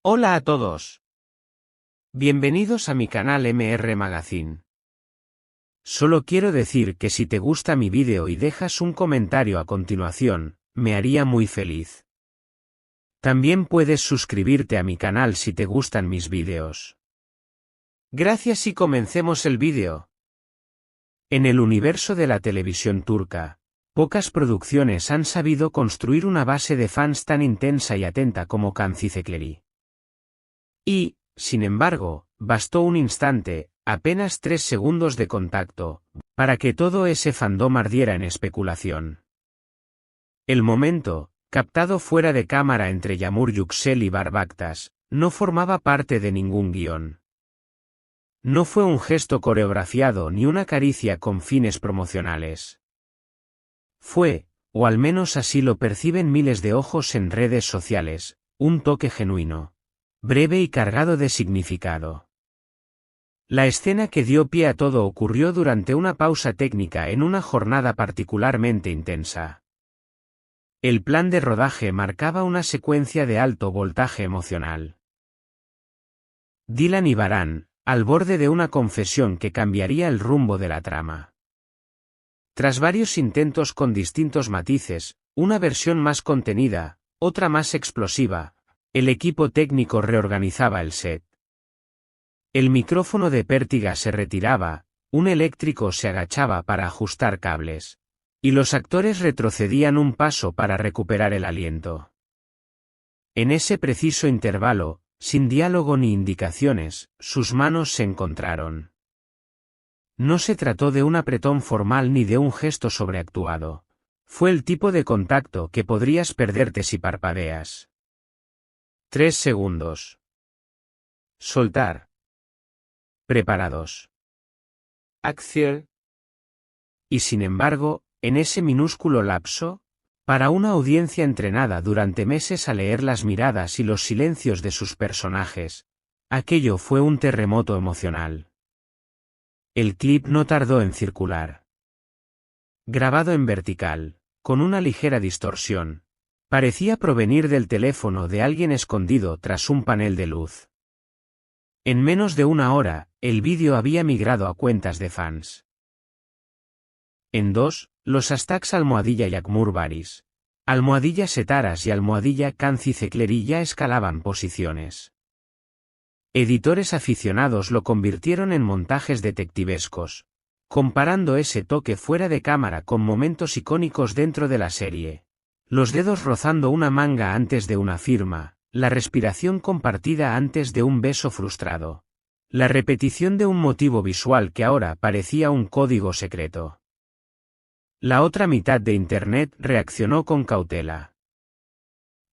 Hola a todos. Bienvenidos a mi canal MR Magazine. Solo quiero decir que si te gusta mi vídeo y dejas un comentario a continuación, me haría muy feliz. También puedes suscribirte a mi canal si te gustan mis vídeos. Gracias y comencemos el vídeo. En el universo de la televisión turca, pocas producciones han sabido construir una base de fans tan intensa y atenta como Kancicekleri. Y, sin embargo, bastó un instante, apenas 3 segundos de contacto, para que todo ese fandom ardiera en especulación. El momento, captado fuera de cámara entre Yağmur Yüksel y Barbaktas, no formaba parte de ningún guión. No fue un gesto coreografiado ni una caricia con fines promocionales. Fue, o al menos así lo perciben miles de ojos en redes sociales, un toque genuino, breve y cargado de significado. La escena que dio pie a todo ocurrió durante una pausa técnica en una jornada particularmente intensa. El plan de rodaje marcaba una secuencia de alto voltaje emocional. Dilan y Baran, al borde de una confesión que cambiaría el rumbo de la trama. Tras varios intentos con distintos matices, una versión más contenida, otra más explosiva, el equipo técnico reorganizaba el set. El micrófono de pértiga se retiraba, un eléctrico se agachaba para ajustar cables, y los actores retrocedían un paso para recuperar el aliento. En ese preciso intervalo, sin diálogo ni indicaciones, sus manos se encontraron. No se trató de un apretón formal ni de un gesto sobreactuado. Fue el tipo de contacto que podrías perderte si parpadeas. 3 segundos. Soltar. Preparados. Acción. Y sin embargo, en ese minúsculo lapso, para una audiencia entrenada durante meses a leer las miradas y los silencios de sus personajes, aquello fue un terremoto emocional. El clip no tardó en circular. Grabado en vertical, con una ligera distorsión, parecía provenir del teléfono de alguien escondido tras un panel de luz. En menos de una hora, el vídeo había migrado a cuentas de fans. En 2, los hashtags #Yağmur Baris, #Setaras y #Kancicekleri ya escalaban posiciones. Editores aficionados lo convirtieron en montajes detectivescos, comparando ese toque fuera de cámara con momentos icónicos dentro de la serie. Los dedos rozando una manga antes de una firma, la respiración compartida antes de un beso frustrado. La repetición de un motivo visual que ahora parecía un código secreto. La otra mitad de Internet reaccionó con cautela.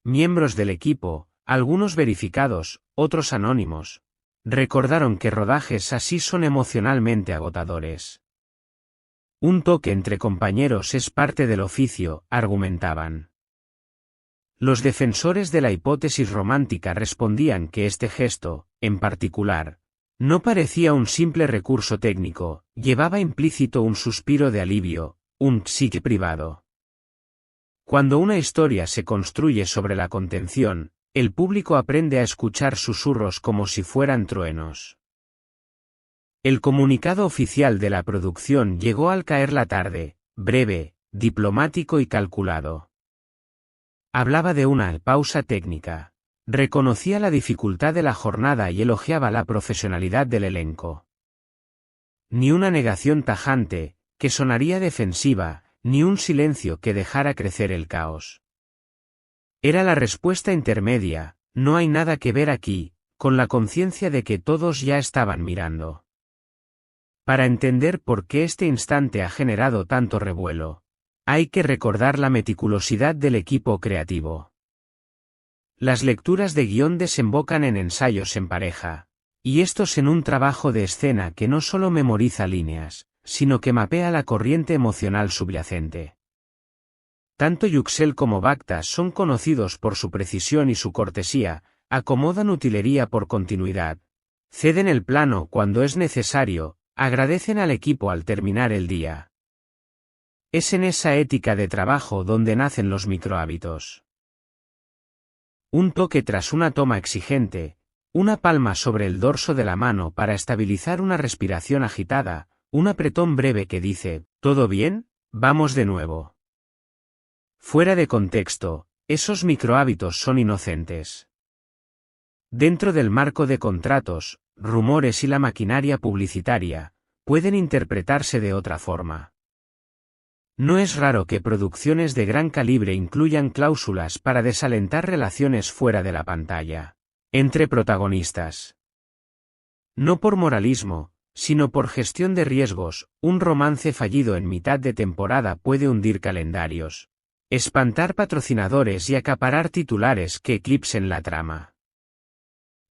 Miembros del equipo, algunos verificados, otros anónimos, recordaron que rodajes así son emocionalmente agotadores. Un toque entre compañeros es parte del oficio, argumentaban. Los defensores de la hipótesis romántica respondían que este gesto, en particular, no parecía un simple recurso técnico, llevaba implícito un suspiro de alivio, un psique privado. Cuando una historia se construye sobre la contención, el público aprende a escuchar susurros como si fueran truenos. El comunicado oficial de la producción llegó al caer la tarde, breve, diplomático y calculado. Hablaba de una pausa técnica, reconocía la dificultad de la jornada y elogiaba la profesionalidad del elenco. Ni una negación tajante, que sonaría defensiva, ni un silencio que dejara crecer el caos. Era la respuesta intermedia, no hay nada que ver aquí, con la conciencia de que todos ya estaban mirando. Para entender por qué este instante ha generado tanto revuelo, hay que recordar la meticulosidad del equipo creativo. Las lecturas de guión desembocan en ensayos en pareja, y estos en un trabajo de escena que no solo memoriza líneas, sino que mapea la corriente emocional subyacente. Tanto Yüksel como Baktas son conocidos por su precisión y su cortesía, acomodan utilería por continuidad, ceden el plano cuando es necesario, agradecen al equipo al terminar el día. Es en esa ética de trabajo donde nacen los microhábitos. Un toque tras una toma exigente, una palma sobre el dorso de la mano para estabilizar una respiración agitada, un apretón breve que dice, ¿todo bien? Vamos de nuevo. Fuera de contexto, esos microhábitos son inocentes. Dentro del marco de contratos, rumores y la maquinaria publicitaria, pueden interpretarse de otra forma. No es raro que producciones de gran calibre incluyan cláusulas para desalentar relaciones fuera de la pantalla, entre protagonistas. No por moralismo, sino por gestión de riesgos, un romance fallido en mitad de temporada puede hundir calendarios, espantar patrocinadores y acaparar titulares que eclipsen la trama.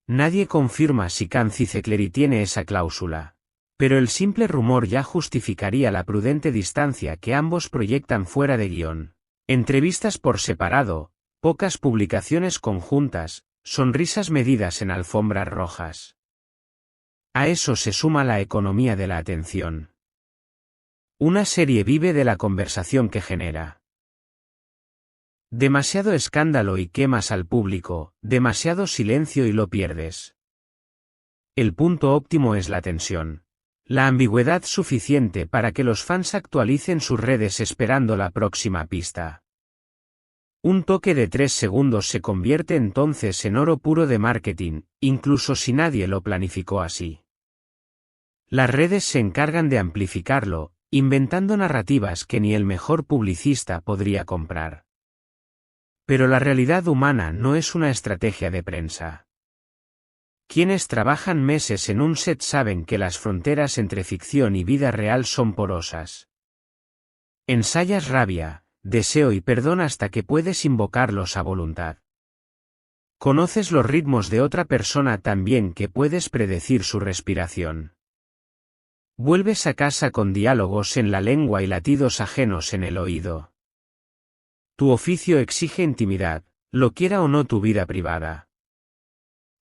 Nadie confirma si Cancicecleri tiene esa cláusula, pero el simple rumor ya justificaría la prudente distancia que ambos proyectan fuera de guión. Entrevistas por separado, pocas publicaciones conjuntas, sonrisas medidas en alfombras rojas. A eso se suma la economía de la atención. Una serie vive de la conversación que genera. Demasiado escándalo y quemas al público, demasiado silencio y lo pierdes. El punto óptimo es la tensión. La ambigüedad suficiente para que los fans actualicen sus redes esperando la próxima pista. Un toque de 3 segundos se convierte entonces en oro puro de marketing, incluso si nadie lo planificó así. Las redes se encargan de amplificarlo, inventando narrativas que ni el mejor publicista podría comprar. Pero la realidad humana no es una estrategia de prensa. Quienes trabajan meses en un set saben que las fronteras entre ficción y vida real son porosas. Ensayas rabia, deseo y perdón hasta que puedes invocarlos a voluntad. Conoces los ritmos de otra persona tan bien que puedes predecir su respiración. Vuelves a casa con diálogos en la lengua y latidos ajenos en el oído. Tu oficio exige intimidad, lo quiera o no tu vida privada.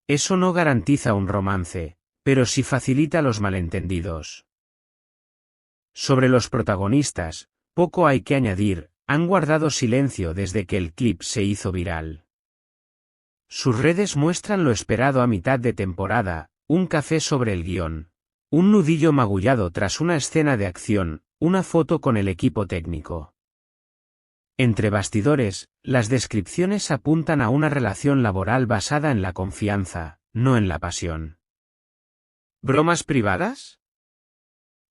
Eso no garantiza un romance, pero sí facilita los malentendidos. Sobre los protagonistas, poco hay que añadir, han guardado silencio desde que el clip se hizo viral. Sus redes muestran lo esperado a mitad de temporada, un café sobre el guión, un nudillo magullado tras una escena de acción, una foto con el equipo técnico. Entre bastidores, las descripciones apuntan a una relación laboral basada en la confianza, no en la pasión. ¿Bromas privadas?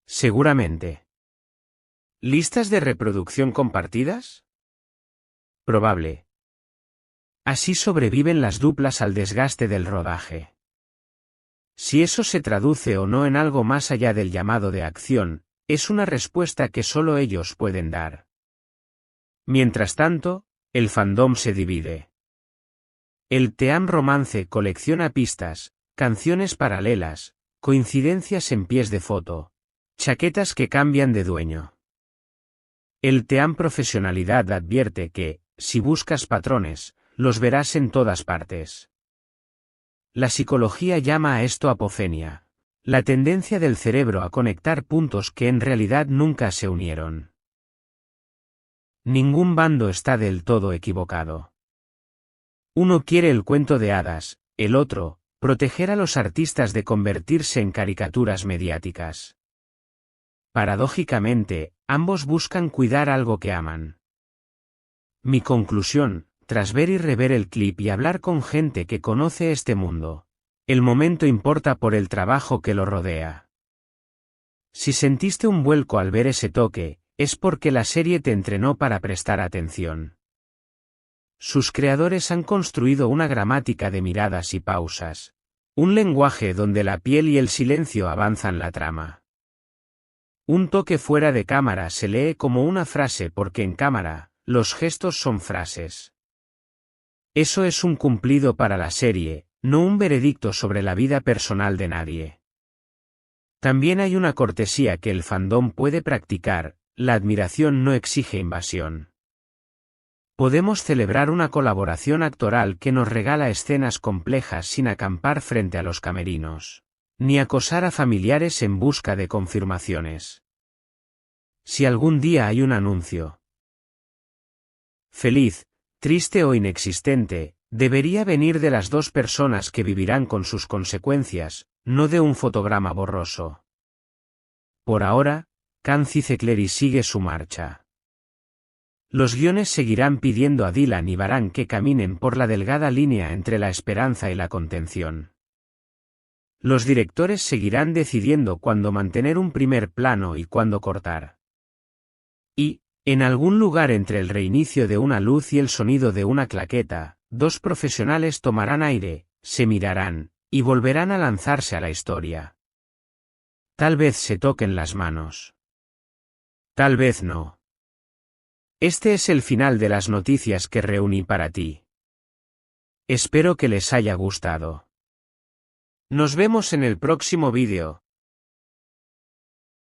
Seguramente. ¿Listas de reproducción compartidas? Probable. Así sobreviven las duplas al desgaste del rodaje. Si eso se traduce o no en algo más allá del llamado de acción, es una respuesta que solo ellos pueden dar. Mientras tanto, el fandom se divide. El Team Romance colecciona pistas, canciones paralelas, coincidencias en pies de foto, chaquetas que cambian de dueño. El Team Profesionalidad advierte que, si buscas patrones, los verás en todas partes. La psicología llama a esto apofenia, la tendencia del cerebro a conectar puntos que en realidad nunca se unieron. Ningún bando está del todo equivocado. Uno quiere el cuento de hadas, el otro, proteger a los artistas de convertirse en caricaturas mediáticas. Paradójicamente, ambos buscan cuidar algo que aman. Mi conclusión, tras ver y rever el clip y hablar con gente que conoce este mundo, el momento importa por el trabajo que lo rodea. Si sentiste un vuelco al ver ese toque, es porque la serie te entrenó para prestar atención. Sus creadores han construido una gramática de miradas y pausas, un lenguaje donde la piel y el silencio avanzan la trama. Un toque fuera de cámara se lee como una frase porque en cámara, los gestos son frases. Eso es un cumplido para la serie, no un veredicto sobre la vida personal de nadie. También hay una cortesía que el fandom puede practicar. La admiración no exige invasión. Podemos celebrar una colaboración actoral que nos regala escenas complejas sin acampar frente a los camerinos, ni acosar a familiares en busca de confirmaciones. Si algún día hay un anuncio feliz, triste o inexistente, Debería venir de las dos personas que vivirán con sus consecuencias, no de un fotograma borroso. Por ahora, Can Cicecleri sigue su marcha. Los guiones seguirán pidiendo a Dylan y Baran que caminen por la delgada línea entre la esperanza y la contención. Los directores seguirán decidiendo cuándo mantener un primer plano y cuándo cortar. Y, en algún lugar entre el reinicio de una luz y el sonido de una claqueta, dos profesionales tomarán aire, se mirarán, y volverán a lanzarse a la historia. Tal vez se toquen las manos. Tal vez no. Este es el final de las noticias que reuní para ti. Espero que les haya gustado. Nos vemos en el próximo vídeo.